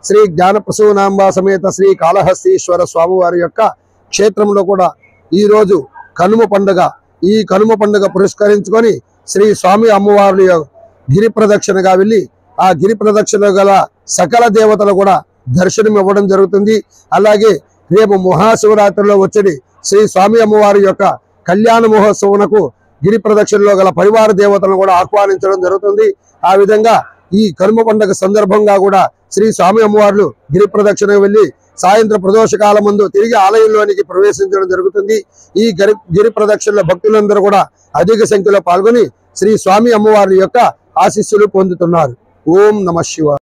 శ్రీ జ్ఞానప్రసూనాంబ సమేత శ్రీ కాళహస్తీశ్వర స్వామివారి యొక్క క్షేత్రంలో కూడా ఈ రోజు కనుమ పండుగ. ఈ కనుమ పండుగ పురస్కరించుకొని శ్రీ స్వామి అమ్మవారి గిరి ప్రదక్షిణగా వెళ్ళి ఆ గిరి ప్రదక్షిణ గల సకల దేవతలు కూడా దర్శనం ఇవ్వడం జరుగుతుంది. అలాగే రేపు మహాశివరాత్రిలో వచ్చేది శ్రీ స్వామి అమ్మవారి యొక్క కళ్యాణ మహోత్సవంకు గిరి ప్రదక్షిణలో గల పరివార దేవతలను కూడా ఆహ్వానించడం జరుగుతుంది. ఆ విధంగా ఈ కనుమ పండుగ సందర్భంగా కూడా శ్రీ స్వామి అమ్మవార్లు గిరి ప్రదక్షిణ వెళ్ళి సాయంత్రం ప్రదోష కాలం ముందు తిరిగి ఆలయంలోనికి ప్రవేశించడం జరుగుతుంది. ఈ గిరి ప్రదక్షిణలో భక్తులందరూ కూడా అధిక సంఖ్యలో పాల్గొని శ్రీ స్వామి అమ్మవారి యొక్క ఆశీస్సులు పొందుతున్నారు. ఓం నమః శివాయ.